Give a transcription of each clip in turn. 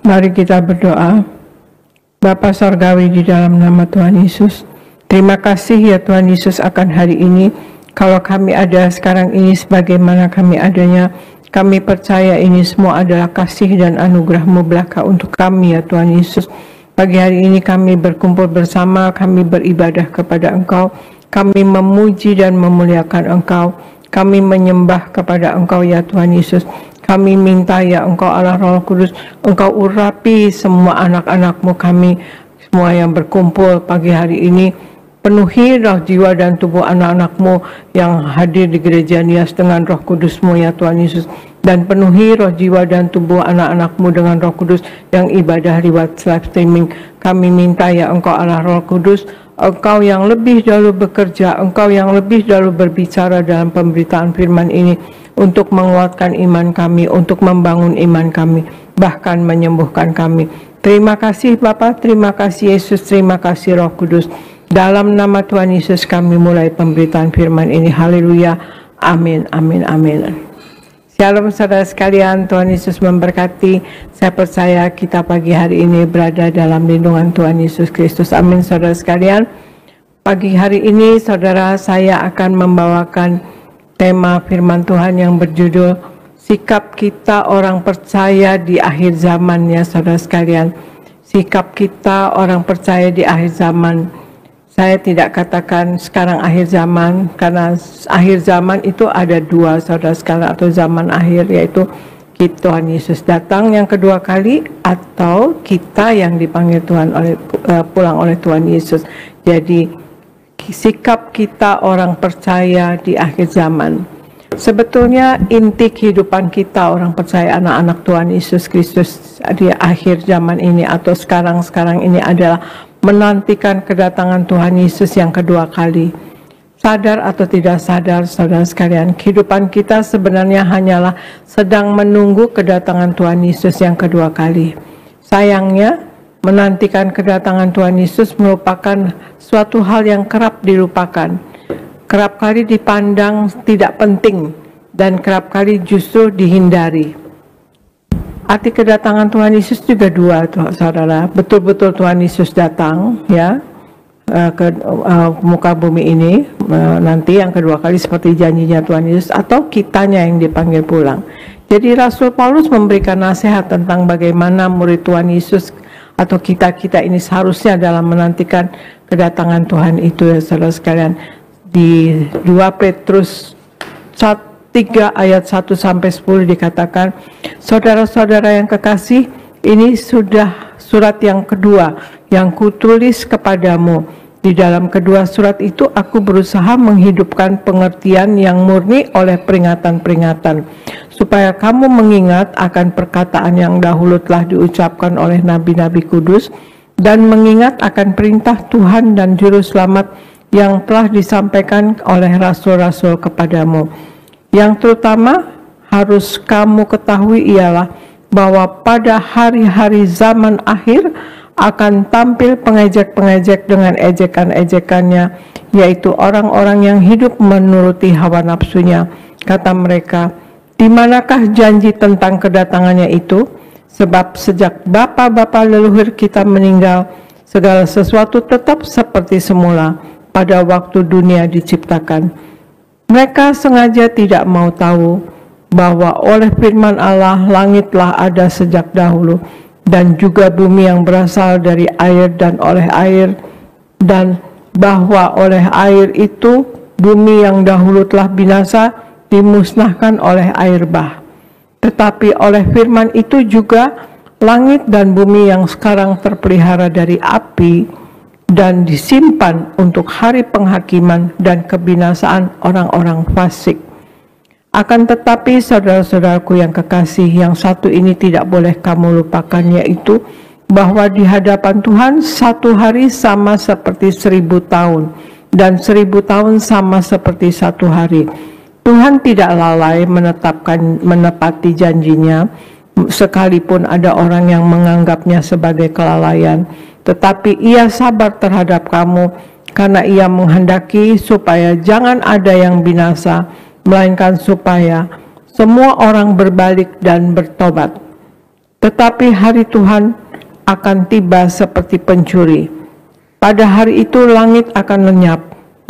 Mari kita berdoa. Bapa Sorgawi, di dalam nama Tuhan Yesus, terima kasih ya Tuhan Yesus akan hari ini. Kalau kami ada sekarang ini sebagaimana kami adanya, kami percaya ini semua adalah kasih dan anugerah-Mu belaka untuk kami ya Tuhan Yesus. Pagi hari ini kami berkumpul bersama, kami beribadah kepada Engkau, kami memuji dan memuliakan Engkau, kami menyembah kepada Engkau ya Tuhan Yesus. Kami minta ya Engkau Allah Roh Kudus, Engkau urapi semua anak-anak-Mu kami, semua yang berkumpul pagi hari ini. Penuhi roh, jiwa, dan tubuh anak-anak-Mu yang hadir di gereja Nias dengan Roh Kudus-Mu ya Tuhan Yesus. Dan penuhi roh, jiwa, dan tubuh anak-anak-Mu dengan Roh Kudus yang ibadah lewat live streaming. Kami minta ya Engkau Allah Roh Kudus, Engkau yang lebih dahulu bekerja, Engkau yang lebih dahulu berbicara dalam pemberitaan firman ini untuk menguatkan iman kami, untuk membangun iman kami, bahkan menyembuhkan kami. Terima kasih Bapa, terima kasih Yesus, terima kasih Roh Kudus. Dalam nama Tuhan Yesus kami mulai pemberitaan firman ini. Haleluya. Amin, amin, amin. Shalom saudara sekalian, Tuhan Yesus memberkati. Saya percaya kita pagi hari ini berada dalam lindungan Tuhan Yesus Kristus. Amin saudara sekalian. Pagi hari ini saudara, saya akan membawakan tema firman Tuhan yang berjudul Sikap Kita Orang Percaya di Akhir Zaman ya saudara sekalian. Sikap kita orang percaya di akhir zaman. Saya tidak katakan sekarang akhir zaman, karena akhir zaman itu ada dua saudara sekalian, atau zaman akhir, yaitu Tuhan Yesus datang yang kedua kali, atau kita yang dipanggil Tuhan pulang oleh Tuhan Yesus. Jadi sikap kita orang percaya di akhir zaman. Sebetulnya inti kehidupan kita orang percaya anak-anak Tuhan Yesus Kristus di akhir zaman ini atau sekarang ini adalah menantikan kedatangan Tuhan Yesus yang kedua kali. Sadar atau tidak sadar saudara sekalian, kehidupan kita sebenarnya hanyalah sedang menunggu kedatangan Tuhan Yesus yang kedua kali. Sayangnya, menantikan kedatangan Tuhan Yesus merupakan suatu hal yang kerap dilupakan, kerap kali dipandang tidak penting, dan kerap kali justru dihindari. Arti kedatangan Tuhan Yesus juga dua, saudara. Betul-betul Tuhan Yesus datang, ya, ke muka bumi ini nanti yang kedua kali seperti janjinya Tuhan Yesus, atau kitanya yang dipanggil pulang. Jadi Rasul Paulus memberikan nasihat tentang bagaimana murid Tuhan Yesus atau kita ini seharusnya dalam menantikan kedatangan Tuhan itu ya saudara sekalian. Di 2 Petrus 3 ayat 1-10 dikatakan, saudara-saudara yang kekasih, ini sudah surat yang kedua yang kutulis kepadamu. Di dalam kedua surat itu aku berusaha menghidupkan pengertian yang murni oleh peringatan-peringatan, supaya kamu mengingat akan perkataan yang dahulu telah diucapkan oleh nabi-nabi kudus, dan mengingat akan perintah Tuhan dan Juru Selamat yang telah disampaikan oleh rasul-rasul kepadamu. Yang terutama harus kamu ketahui ialah bahwa pada hari-hari zaman akhir akan tampil pengejek-pengejek dengan ejekan-ejekannya, yaitu orang-orang yang hidup menuruti hawa nafsunya. Kata mereka, di manakah janji tentang kedatangannya itu? Sebab sejak bapa-bapa leluhur kita meninggal, segala sesuatu tetap seperti semula pada waktu dunia diciptakan. Mereka sengaja tidak mau tahu bahwa oleh firman Allah langitlah ada sejak dahulu, dan juga bumi yang berasal dari air dan oleh air, dan bahwa oleh air itu bumi yang dahulu telah binasa dimusnahkan oleh air bah. Tetapi oleh firman itu juga langit dan bumi yang sekarang terpelihara dari api dan disimpan untuk hari penghakiman dan kebinasaan orang-orang fasik. Akan tetapi saudara-saudaraku yang kekasih, yang satu ini tidak boleh kamu lupakan, yaitu bahwa di hadapan Tuhan satu hari sama seperti 1000 tahun, dan 1000 tahun sama seperti satu hari. Tuhan tidak lalai menepati janjinya, sekalipun ada orang yang menganggapnya sebagai kelalaian. Tetapi ia sabar terhadap kamu, karena ia menghendaki supaya jangan ada yang binasa, melainkan supaya semua orang berbalik dan bertobat. Tetapi hari Tuhan akan tiba seperti pencuri. Pada hari itu langit akan lenyap,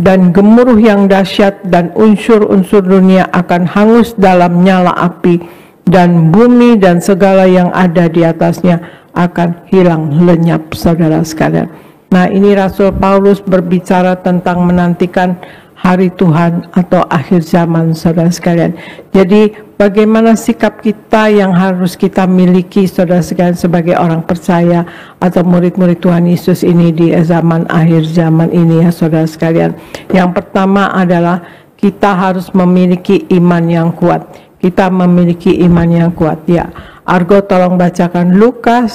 dan gemuruh yang dahsyat dan unsur-unsur dunia akan hangus dalam nyala api, dan bumi dan segala yang ada di atasnya akan hilang lenyap, saudara sekalian. Nah, ini Rasul Paulus berbicara tentang menantikan hari Tuhan atau akhir zaman, saudara sekalian. Jadi bagaimana sikap kita yang harus kita miliki, saudara sekalian, sebagai orang percaya atau murid-murid Tuhan Yesus ini di zaman akhir zaman ini, ya saudara sekalian. Yang pertama adalah kita harus memiliki iman yang kuat. Kita memiliki iman yang kuat. Ya, Argo tolong bacakan Lukas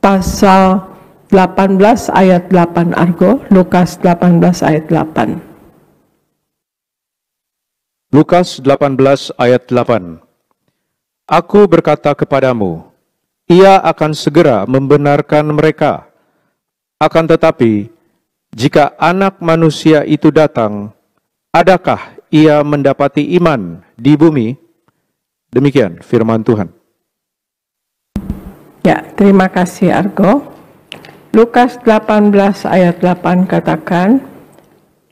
pasal 18 ayat 8, Argo. Lukas 18 ayat 8. Lukas 18 ayat 8. Aku berkata kepadamu, ia akan segera membenarkan mereka. Akan tetapi, jika Anak Manusia itu datang, adakah ia mendapati iman di bumi? Demikian firman Tuhan. Ya, terima kasih Argo. Lukas 18 ayat 8 katakan,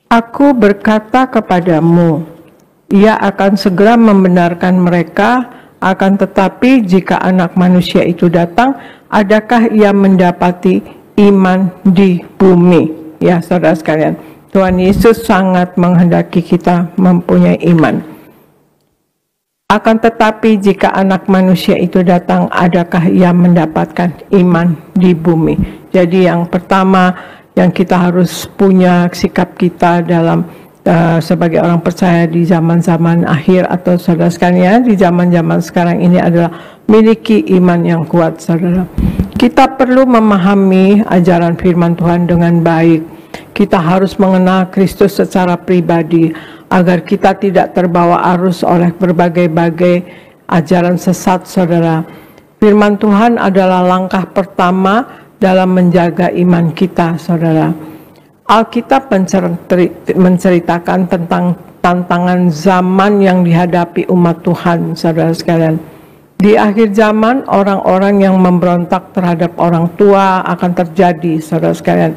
Aku berkata kepadamu, ia akan segera membenarkan mereka, akan tetapi jika Anak Manusia itu datang, adakah ia mendapati iman di bumi? Ya, saudara sekalian, Tuhan Yesus sangat menghendaki kita mempunyai iman. Akan tetapi jika Anak Manusia itu datang, adakah ia mendapatkan iman di bumi? Jadi yang pertama yang kita harus punya sikap kita dalam sebagai orang percaya di zaman-zaman akhir atau saudara sekalian, di zaman-zaman sekarang ini adalah miliki iman yang kuat, saudara. Kita perlu memahami ajaran firman Tuhan dengan baik. Kita harus mengenal Kristus secara pribadi agar kita tidak terbawa arus oleh berbagai-bagai ajaran sesat, saudara. Firman Tuhan adalah langkah pertama dalam menjaga iman kita, saudara. Alkitab menceritakan tentang tantangan zaman yang dihadapi umat Tuhan, saudara sekalian. Di akhir zaman, orang-orang yang memberontak terhadap orang tua akan terjadi, saudara sekalian.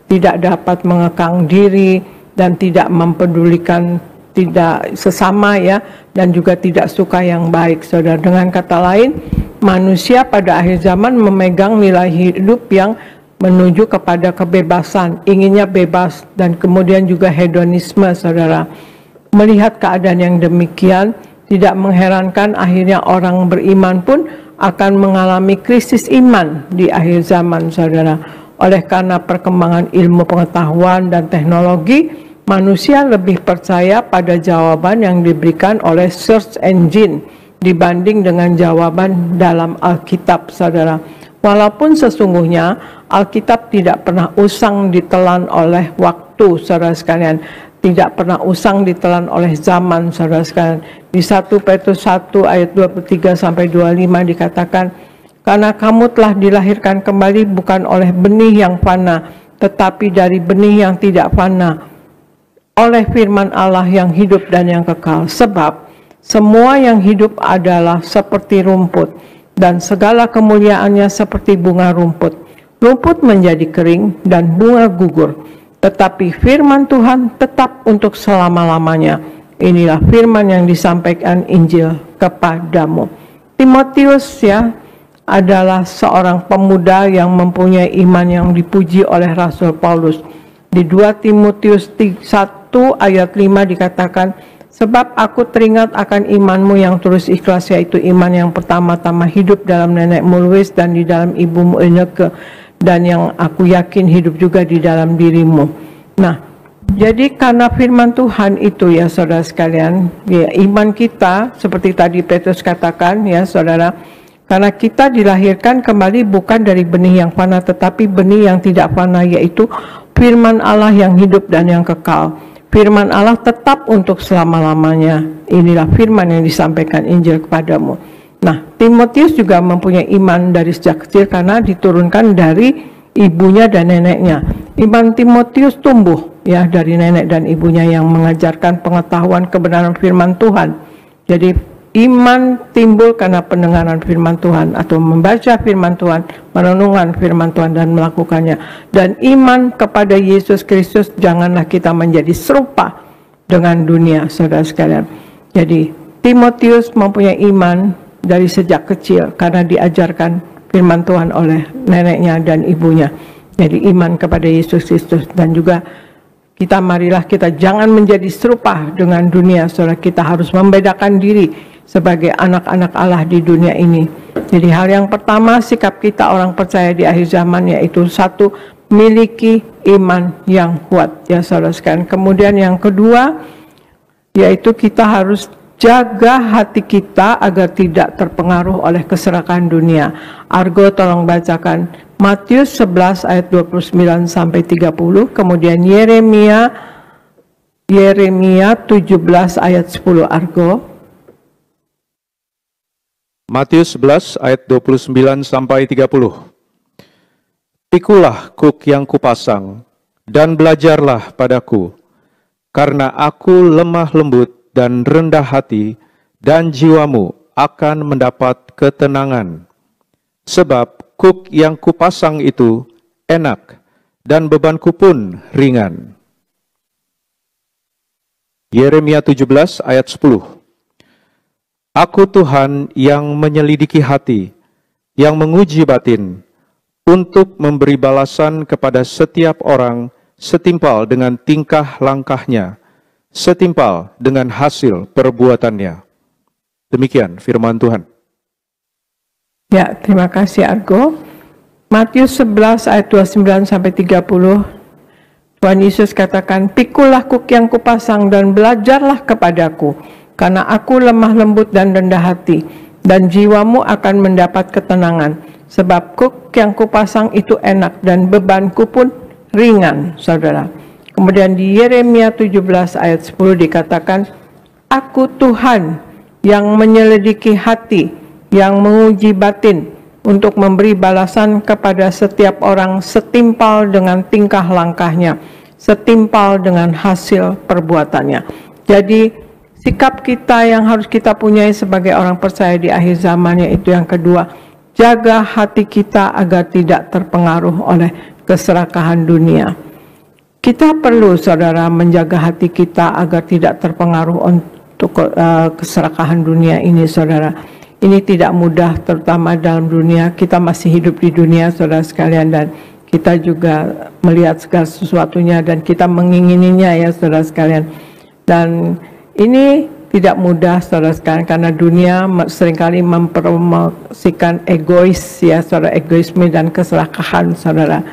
Tidak dapat mengekang diri dan tidak mempedulikan tidak sesama, ya, dan juga tidak suka yang baik, saudara. Dengan kata lain, manusia pada akhir zaman memegang nilai hidup yang menuju kepada kebebasan, inginnya bebas, dan kemudian juga hedonisme, saudara. Melihat keadaan yang demikian, tidak mengherankan akhirnya orang beriman pun akan mengalami krisis iman di akhir zaman, saudara. Oleh karena perkembangan ilmu pengetahuan dan teknologi, manusia lebih percaya pada jawaban yang diberikan oleh search engine dibanding dengan jawaban dalam Alkitab, saudara. Walaupun sesungguhnya Alkitab tidak pernah usang ditelan oleh waktu, saudara sekalian. Tidak pernah usang ditelan oleh zaman, saudara sekalian. Di 1 Petrus 1 ayat 23-25 dikatakan, karena kamu telah dilahirkan kembali bukan oleh benih yang fana, tetapi dari benih yang tidak fana, oleh firman Allah yang hidup dan yang kekal. Sebab semua yang hidup adalah seperti rumput, dan segala kemuliaannya seperti bunga rumput. Rumput menjadi kering dan bunga gugur, tetapi firman Tuhan tetap untuk selama-lamanya. Inilah firman yang disampaikan Injil kepadamu. Timotius, ya, adalah seorang pemuda yang mempunyai iman yang dipuji oleh Rasul Paulus. Di 2 Timotius 1 ayat 5 dikatakan, sebab aku teringat akan imanmu yang tulus ikhlas, yaitu iman yang pertama-tama hidup dalam nenekmu Lois dan di dalam ibumu Eunike, dan yang aku yakin hidup juga di dalam dirimu. Nah, jadi karena firman Tuhan itu, ya saudara sekalian, ya, iman kita seperti tadi Petrus katakan, ya saudara, karena kita dilahirkan kembali bukan dari benih yang fana, tetapi benih yang tidak fana, yaitu firman Allah yang hidup dan yang kekal. Firman Allah tetap untuk selama-lamanya. Inilah firman yang disampaikan Injil kepadamu. Nah, Timotius juga mempunyai iman dari sejak kecil karena diturunkan dari ibunya dan neneknya. Iman Timotius tumbuh, ya, dari nenek dan ibunya yang mengajarkan pengetahuan kebenaran firman Tuhan. Jadi iman timbul karena pendengaran firman Tuhan atau membaca firman Tuhan, merenungkan firman Tuhan dan melakukannya. Dan iman kepada Yesus Kristus, janganlah kita menjadi serupa dengan dunia, saudara sekalian. Jadi Timotius mempunyai iman dari sejak kecil karena diajarkan firman Tuhan oleh neneknya dan ibunya. Jadi iman kepada Yesus Kristus. Dan juga marilah kita jangan menjadi serupa dengan dunia, saudara. Kita harus membedakan diri sebagai anak-anak Allah di dunia ini. Jadi hal yang pertama, sikap kita orang percaya di akhir zaman, yaitu satu, miliki iman yang kuat, ya saudara sekalian. Kemudian yang kedua, yaitu kita harus jaga hati kita agar tidak terpengaruh oleh keserakahan dunia. Argo tolong bacakan Matius 11 ayat 29 sampai 30, kemudian Yeremia 17 ayat 10, Argo. Matius 11 ayat 29 sampai 30. Pikulah kuk yang kupasang dan belajarlah padaku, karena aku lemah lembut dan rendah hati, dan jiwamu akan mendapat ketenangan. Sebab kuk yang kupasang itu enak, dan bebanku pun ringan. Yeremia 17 ayat 10. Aku Tuhan yang menyelidiki hati, yang menguji batin, untuk memberi balasan kepada setiap orang setimpal dengan tingkah langkahnya, setimpal dengan hasil perbuatannya. Demikian firman Tuhan. Ya, terima kasih Argo. Matius 11 ayat 29 sampai 30. Tuhan Yesus katakan, "Pikulah kuk yang kupasang dan belajarlah kepadaku, karena aku lemah lembut dan rendah hati, dan jiwamu akan mendapat ketenangan. Sebab kuk yang kupasang itu enak dan bebanku pun ringan," saudara. Kemudian di Yeremia 17 ayat 10 dikatakan, "Aku Tuhan yang menyelidiki hati, yang menguji batin, untuk memberi balasan kepada setiap orang setimpal dengan tingkah langkahnya, setimpal dengan hasil perbuatannya." Jadi sikap kita yang harus kita punyai sebagai orang percaya di akhir zaman, yaitu yang kedua, jaga hati kita agar tidak terpengaruh oleh keserakahan dunia. Kita perlu, saudara, menjaga hati kita agar tidak terpengaruh untuk keserakahan dunia ini, saudara. Ini tidak mudah, terutama dalam dunia. Kita masih hidup di dunia, saudara sekalian, dan kita juga melihat segala sesuatunya dan kita mengingininya, ya saudara sekalian. Dan ini tidak mudah, saudara sekalian, karena dunia seringkali mempromosikan egois, ya saudara, egoisme dan keserakahan, saudara.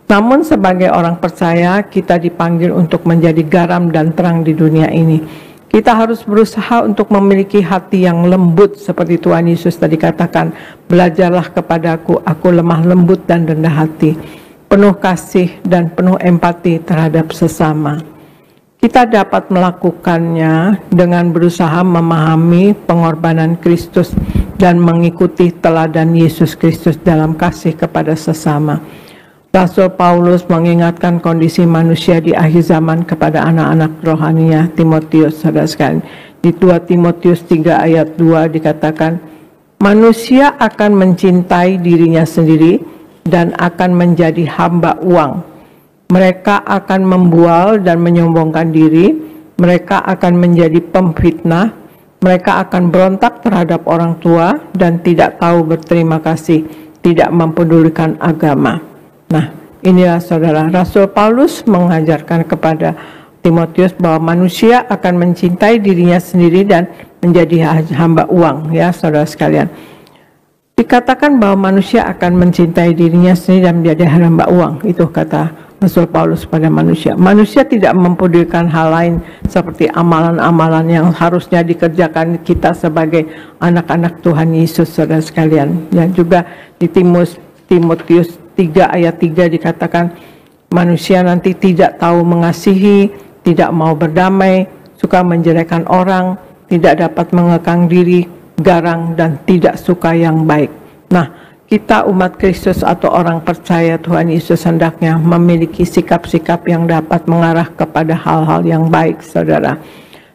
Namun sebagai orang percaya, kita dipanggil untuk menjadi garam dan terang di dunia ini. Kita harus berusaha untuk memiliki hati yang lembut, seperti Tuhan Yesus tadi katakan, "Belajarlah kepadaku, aku lemah lembut dan rendah hati, penuh kasih dan penuh empati terhadap sesama." Kita dapat melakukannya dengan berusaha memahami pengorbanan Kristus dan mengikuti teladan Yesus Kristus dalam kasih kepada sesama. Rasul Paulus mengingatkan kondisi manusia di akhir zaman kepada anak-anak rohaninya Timotius, saudara sekalian. Di 2 Timotius 3 ayat 2 dikatakan, "Manusia akan mencintai dirinya sendiri dan akan menjadi hamba uang. Mereka akan membual dan menyombongkan diri, mereka akan menjadi pemfitnah, mereka akan berontak terhadap orang tua dan tidak tahu berterima kasih, tidak mempedulikan agama." Nah, inilah saudara, Rasul Paulus mengajarkan kepada Timotius bahwa manusia akan mencintai dirinya sendiri dan menjadi hamba uang, ya saudara sekalian. Dikatakan bahwa manusia akan mencintai dirinya sendiri dan menjadi hamba uang, itu kata Rasul Paulus pada manusia. Manusia tidak mempedulikan hal lain seperti amalan-amalan yang harusnya dikerjakan kita sebagai anak-anak Tuhan Yesus, saudara sekalian. Dan juga di Timotius 3 ayat 3 dikatakan, manusia nanti tidak tahu mengasihi, tidak mau berdamai, suka menjelekkan orang, tidak dapat mengekang diri, garang, dan tidak suka yang baik. Nah, kita umat Kristus atau orang percaya Tuhan Yesus hendaknya memiliki sikap-sikap yang dapat mengarah kepada hal-hal yang baik, saudara.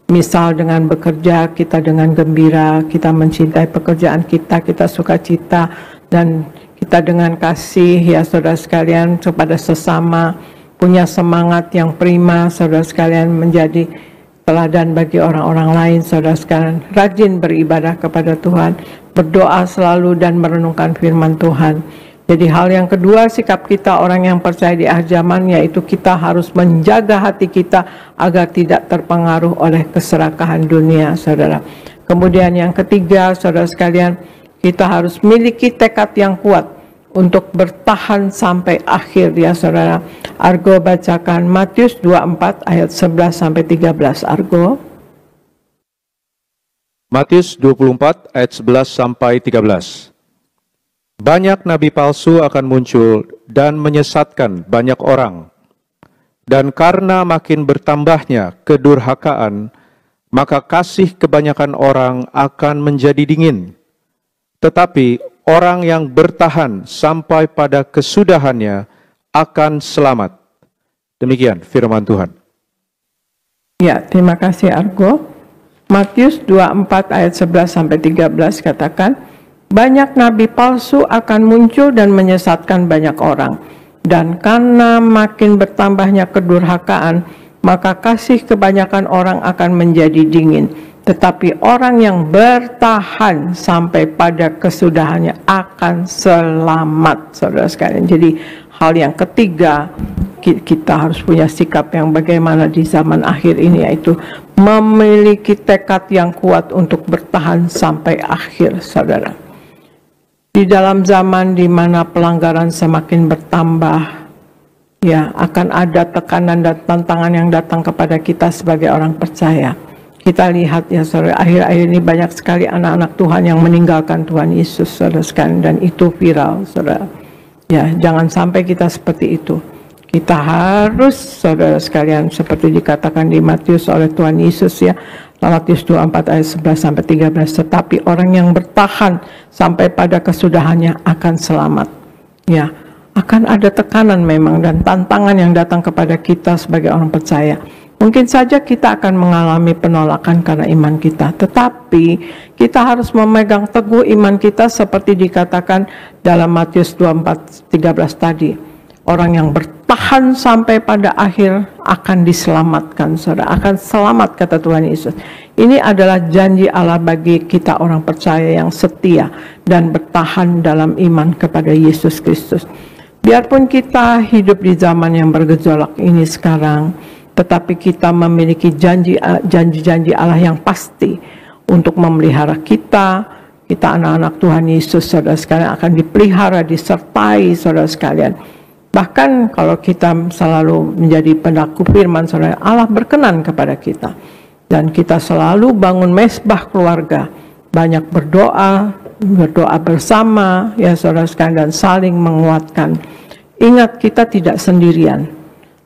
Misal dengan bekerja, kita dengan gembira, kita mencintai pekerjaan kita, kita sukacita, dan kita dengan kasih, ya saudara sekalian, kepada sesama, punya semangat yang prima, saudara sekalian, menjadi teladan bagi orang-orang lain, saudara sekalian, rajin beribadah kepada Tuhan, berdoa selalu dan merenungkan firman Tuhan. Jadi hal yang kedua, sikap kita orang yang percaya di akhir zaman, yaitu kita harus menjaga hati kita agar tidak terpengaruh oleh keserakahan dunia, saudara. Kemudian yang ketiga, saudara sekalian, kita harus miliki tekad yang kuat untuk bertahan sampai akhir, ya saudara. Argo bacakan Matius 24 ayat 11 sampai 13, Argo. Matius 24 ayat 11 sampai 13. Banyak nabi palsu akan muncul dan menyesatkan banyak orang. Dan karena makin bertambahnya kedurhakaan, maka kasih kebanyakan orang akan menjadi dingin. Tetapi orang yang bertahan sampai pada kesudahannya akan selamat. Demikian firman Tuhan. Ya, terima kasih Argo. Matius 24 ayat 11 sampai 13 katakan, banyak nabi palsu akan muncul dan menyesatkan banyak orang. Dan karena makin bertambahnya kedurhakaan, maka kasih kebanyakan orang akan menjadi dingin. Tetapi orang yang bertahan sampai pada kesudahannya akan selamat, saudara sekalian. Jadi hal yang ketiga, kita harus punya sikap yang bagaimana di zaman akhir ini, yaitu memiliki tekad yang kuat untuk bertahan sampai akhir, saudara. Di dalam zaman di mana pelanggaran semakin bertambah, ya akan ada tekanan dan tantangan yang datang kepada kita sebagai orang percaya. Kita lihat ya saudara, akhir-akhir ini banyak sekali anak-anak Tuhan yang meninggalkan Tuhan Yesus, saudara sekalian, dan itu viral, saudara. Ya, jangan sampai kita seperti itu. Kita harus, saudara sekalian, seperti dikatakan di Matius oleh Tuhan Yesus, ya, Matius 24 ayat 11 sampai 13, tetapi orang yang bertahan sampai pada kesudahannya akan selamat. Ya, akan ada tekanan memang dan tantangan yang datang kepada kita sebagai orang percaya. Mungkin saja kita akan mengalami penolakan karena iman kita, tetapi kita harus memegang teguh iman kita seperti dikatakan dalam Matius 24 13 tadi. Orang yang bertahan sampai pada akhir akan diselamatkan, saudara, akan selamat, kata Tuhan Yesus. Ini adalah janji Allah bagi kita orang percaya yang setia dan bertahan dalam iman kepada Yesus Kristus. Biarpun kita hidup di zaman yang bergejolak ini sekarang, tetapi kita memiliki janji-janji Allah yang pasti untuk memelihara kita anak-anak Tuhan Yesus, saudara sekalian, akan dipelihara, disertai, saudara sekalian. Bahkan kalau kita selalu menjadi pendaku firman, saudara, Allah berkenan kepada kita. Dan kita selalu bangun mesbah keluarga, banyak berdoa bersama, ya saudara sekalian, dan saling menguatkan. Ingat, kita tidak sendirian.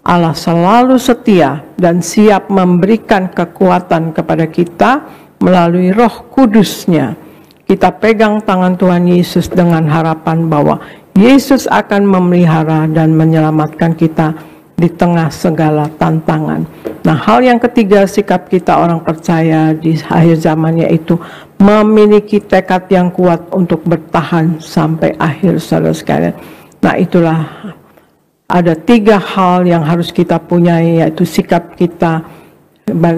Allah selalu setia dan siap memberikan kekuatan kepada kita melalui Roh Kudus-Nya. Kita pegang tangan Tuhan Yesus dengan harapan bahwa Yesus akan memelihara dan menyelamatkan kita di tengah segala tantangan. Nah, hal yang ketiga, sikap kita orang percaya di akhir zaman, yaitu memiliki tekad yang kuat untuk bertahan sampai akhir, saudara sekalian. Nah, itulah ada 3 hal yang harus kita punyai, yaitu sikap kita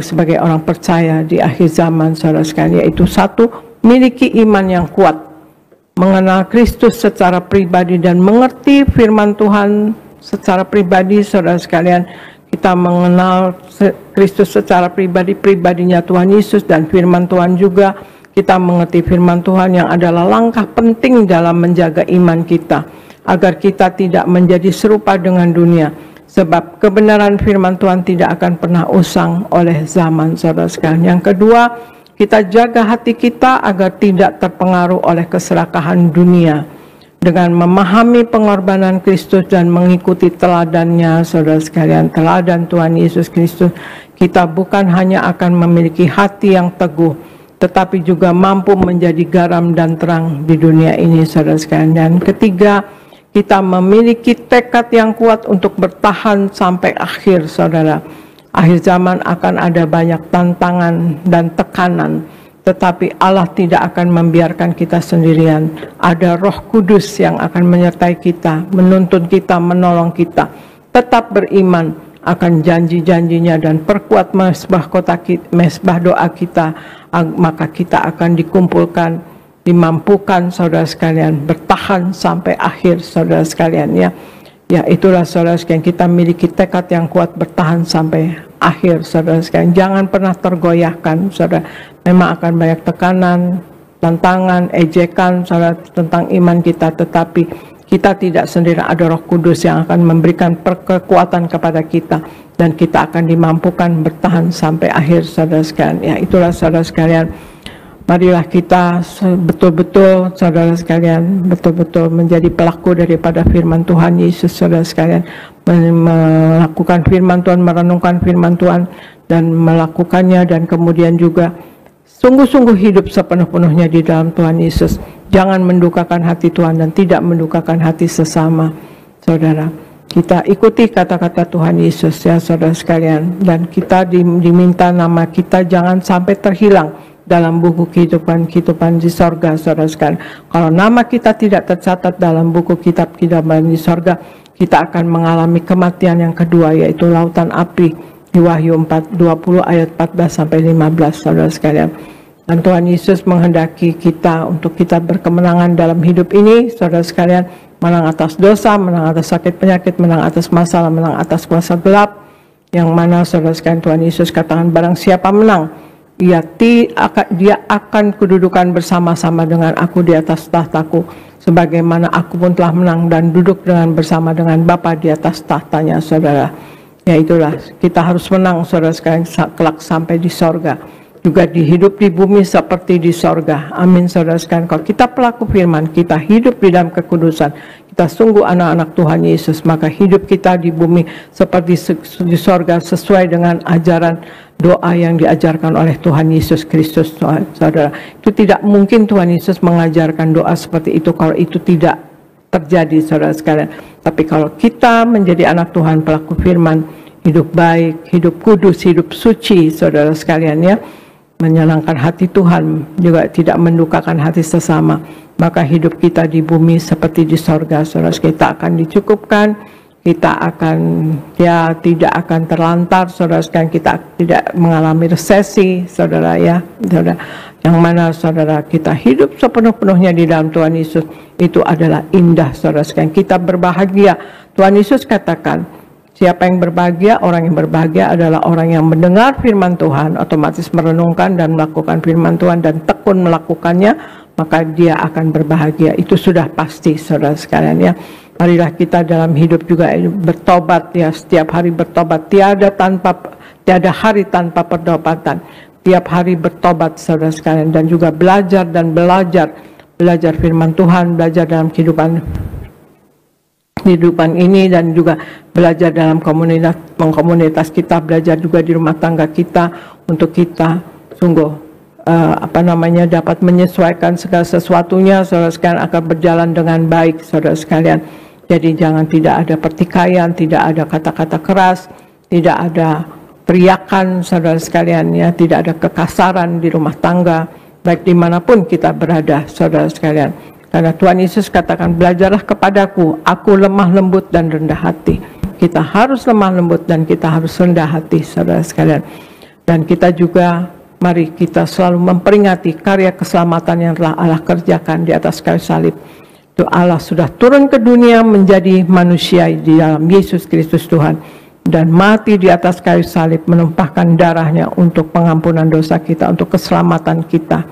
sebagai orang percaya di akhir zaman, saudara sekalian, yaitu 1, miliki iman yang kuat, mengenal Kristus secara pribadi dan mengerti firman Tuhan secara pribadi, saudara sekalian. Kita mengenal Kristus secara pribadi, pribadinya Tuhan Yesus dan firman Tuhan juga. Kita mengerti firman Tuhan yang adalah langkah penting dalam menjaga iman kita, agar kita tidak menjadi serupa dengan dunia. Sebab kebenaran firman Tuhan tidak akan pernah usang oleh zaman, saudara sekalian. Yang kedua, kita jaga hati kita agar tidak terpengaruh oleh keserakahan dunia. Dengan memahami pengorbanan Kristus dan mengikuti teladannya, saudara sekalian, teladan Tuhan Yesus Kristus, kita bukan hanya akan memiliki hati yang teguh, tetapi juga mampu menjadi garam dan terang di dunia ini, saudara sekalian. Dan ketiga, kita memiliki tekad yang kuat untuk bertahan sampai akhir, saudara. Akhir zaman akan ada banyak tantangan dan tekanan, tetapi Allah tidak akan membiarkan kita sendirian. Ada Roh Kudus yang akan menyertai kita, menuntun kita, menolong kita. Tetap beriman akan janji-janjinya dan perkuat mesbah doa kita, maka kita akan dikumpulkan, dimampukan saudara sekalian, bertahan sampai akhir saudara sekalian ya. Ya, itulah saudara sekalian, kita miliki tekad yang kuat bertahan sampai akhir saudara sekalian. Jangan pernah tergoyahkan saudara. Memang akan banyak tekanan, tantangan, ejekan saudara tentang iman kita, tetapi kita tidak sendiri. Ada Roh Kudus yang akan memberikan kekuatan kepada kita, dan kita akan dimampukan bertahan sampai akhir saudara sekalian. Ya, itulah saudara sekalian. Marilah kita betul-betul saudara sekalian, betul-betul menjadi pelaku daripada firman Tuhan Yesus saudara sekalian. Melakukan firman Tuhan, merenungkan firman Tuhan dan melakukannya, dan kemudian juga sungguh-sungguh hidup sepenuh-penuhnya di dalam Tuhan Yesus. Jangan mendukakan hati Tuhan dan tidak mendukakan hati sesama saudara. Kita ikuti kata-kata Tuhan Yesus ya saudara sekalian, dan kita diminta nama kita jangan sampai terhilang dalam buku kehidupan di sorga saudara sekalian. Kalau nama kita tidak tercatat dalam buku kitab kehidupan di sorga, kita akan mengalami kematian yang kedua, yaitu lautan api di Wahyu 4:20 ayat 14 sampai 15 saudara sekalian. Dan Tuhan Yesus menghendaki kita untuk kita berkemenangan dalam hidup ini saudara sekalian, menang atas dosa, menang atas sakit penyakit, menang atas masalah, menang atas kuasa gelap, yang mana saudara sekalian Tuhan Yesus katakan barang siapa menang, dia akan kedudukan bersama-sama dengan aku di atas tahtaku, sebagaimana aku pun telah menang dan duduk bersama dengan Bapa di atas tahtanya saudara. Ya, itulah kita harus menang saudara sekalian kelak sampai di sorga. Juga hidup di bumi seperti di sorga. Amin saudara sekalian. Kalau kita pelaku firman, kita hidup di dalam kekudusan, kita sungguh anak-anak Tuhan Yesus, maka hidup kita di bumi seperti di sorga, sesuai dengan ajaran doa yang diajarkan oleh Tuhan Yesus Kristus saudara. Itu tidak mungkin Tuhan Yesus mengajarkan doa seperti itu kalau itu tidak terjadi saudara sekalian. Tapi kalau kita menjadi anak Tuhan, pelaku firman, hidup baik, hidup kudus, hidup suci saudara sekalian ya, menyenangkan hati Tuhan, juga tidak mendukakan hati sesama, maka hidup kita di bumi seperti di sorga saudara. Kita akan dicukupkan, kita akan tidak akan terlantar saudara sekalian, kita tidak mengalami resesi saudara ya saudara. Yang mana saudara kita hidup sepenuh-penuhnya di dalam Tuhan Yesus, itu adalah indah saudara sekalian. Kita berbahagia. Tuhan Yesus katakan, siapa yang berbahagia? Orang yang berbahagia adalah orang yang mendengar firman Tuhan, otomatis merenungkan dan melakukan firman Tuhan dan tekun melakukannya, maka dia akan berbahagia. Itu sudah pasti saudara sekalian ya. Marilah kita dalam hidup juga bertobat ya, setiap hari bertobat. Tiada hari tanpa pertobatan. Tiap hari bertobat saudara sekalian, dan juga belajar firman Tuhan, belajar dalam kehidupan ini, dan juga belajar dalam komunitas kita, belajar juga di rumah tangga kita, untuk kita sungguh dapat menyesuaikan segala sesuatunya saudara sekalian akan berjalan dengan baik saudara sekalian. Jadi jangan tidak ada pertikaian, tidak ada kata-kata keras, tidak ada teriakan saudara sekalian ya, tidak ada kekasaran di rumah tangga, baik dimanapun kita berada saudara sekalian. Karena Tuhan Yesus katakan, belajarlah kepadaku, aku lemah lembut dan rendah hati. Kita harus lemah lembut dan kita harus rendah hati saudara sekalian. Dan kita juga, mari kita selalu memperingati karya keselamatan yang telah Allah kerjakan di atas kayu salib. Itu Allah sudah turun ke dunia menjadi manusia di dalam Yesus Kristus Tuhan, dan mati di atas kayu salib, menumpahkan darahnya untuk pengampunan dosa kita, untuk keselamatan kita,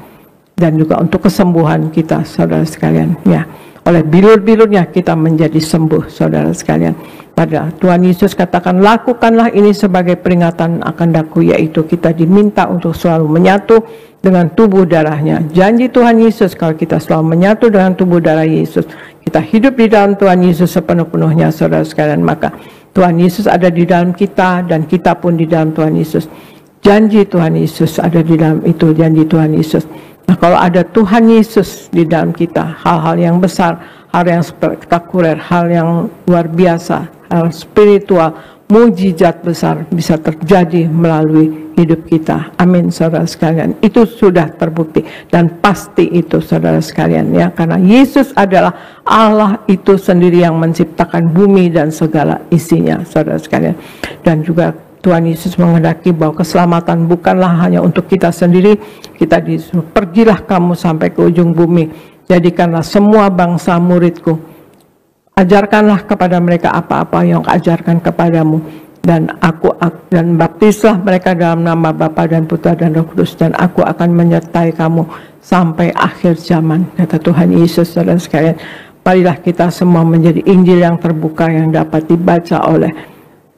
dan juga untuk kesembuhan kita saudara sekalian ya. Oleh bilur-bilurnya kita menjadi sembuh saudara sekalian. Pada Tuhan Yesus katakan, lakukanlah ini sebagai peringatan akan daku, yaitu kita diminta untuk selalu menyatu dengan tubuh darahnya. Janji Tuhan Yesus, kalau kita selalu menyatu dengan tubuh darah Yesus, kita hidup di dalam Tuhan Yesus sepenuh-penuhnya saudara sekalian, maka Tuhan Yesus ada di dalam kita dan kita pun di dalam Tuhan Yesus. Janji Tuhan Yesus ada di dalam itu, janji Tuhan Yesus. Nah, kalau ada Tuhan Yesus di dalam kita, hal-hal yang besar, hal yang spektakuler, hal yang luar biasa, hal spiritual, mujizat besar bisa terjadi melalui hidup kita. Amin, saudara sekalian. Itu sudah terbukti dan pasti itu, saudara sekalian, ya, karena Yesus adalah Allah itu sendiri yang menciptakan bumi dan segala isinya, saudara sekalian. Dan juga Tuhan Yesus menghendaki bahwa keselamatan bukanlah hanya untuk kita sendiri. Kita disuruh, pergilah kamu sampai ke ujung bumi, jadikanlah semua bangsa muridku, ajarkanlah kepada mereka apa-apa yang ajarkan kepadamu, dan baptislah mereka dalam nama Bapa dan Putra dan Roh Kudus, dan aku akan menyertai kamu sampai akhir zaman, kata Tuhan Yesus. Saudara sekalian, marilah kita semua menjadi Injil yang terbuka yang dapat dibaca oleh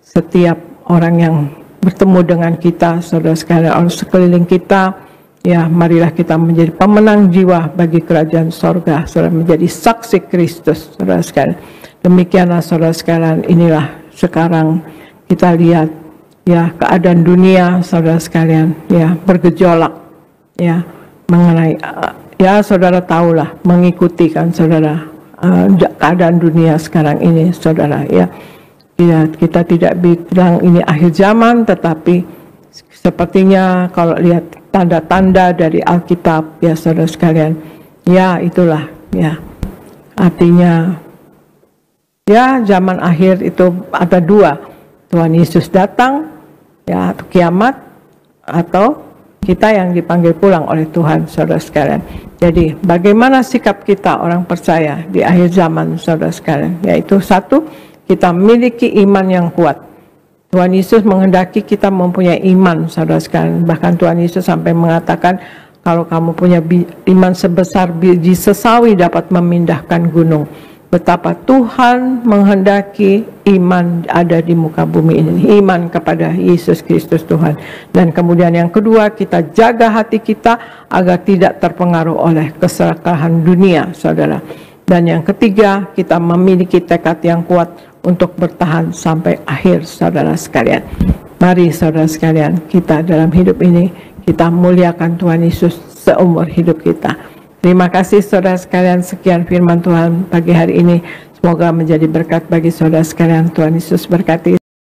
setiap orang yang bertemu dengan kita, saudara sekalian, orang sekeliling kita. Ya, marilah kita menjadi pemenang jiwa bagi kerajaan sorga, saudara, menjadi saksi Kristus, saudara sekalian. Demikianlah, saudara sekalian, inilah sekarang kita lihat, ya, keadaan dunia, saudara sekalian, ya, bergejolak, ya, mengenai, ya, saudara tahulah, mengikuti kan, saudara, keadaan dunia sekarang ini, saudara, ya. Ya, kita tidak bilang ini akhir zaman, tetapi sepertinya kalau lihat tanda-tanda dari Alkitab, ya, saudara sekalian, ya, itulah, ya, artinya, ya, zaman akhir itu ada dua, Tuhan Yesus datang, ya, atau kiamat, atau kita yang dipanggil pulang oleh Tuhan, saudara sekalian. Jadi bagaimana sikap kita orang percaya di akhir zaman, saudara sekalian? Yaitu satu, kita memiliki iman yang kuat. Tuhan Yesus menghendaki kita mempunyai iman, saudara sekalian. Bahkan Tuhan Yesus sampai mengatakan, kalau kamu punya iman sebesar biji sesawi dapat memindahkan gunung. Betapa Tuhan menghendaki iman ada di muka bumi ini. Iman kepada Yesus Kristus Tuhan. Dan kemudian yang kedua, kita jaga hati kita agar tidak terpengaruh oleh keserakahan dunia, saudara. Dan yang ketiga, kita memiliki tekad yang kuat untuk bertahan sampai akhir, saudara sekalian. Mari, saudara sekalian, kita dalam hidup ini, kita muliakan Tuhan Yesus seumur hidup kita. Terima kasih, saudara sekalian. Sekian firman Tuhan pagi hari ini. Semoga menjadi berkat bagi saudara sekalian. Tuhan Yesus berkati.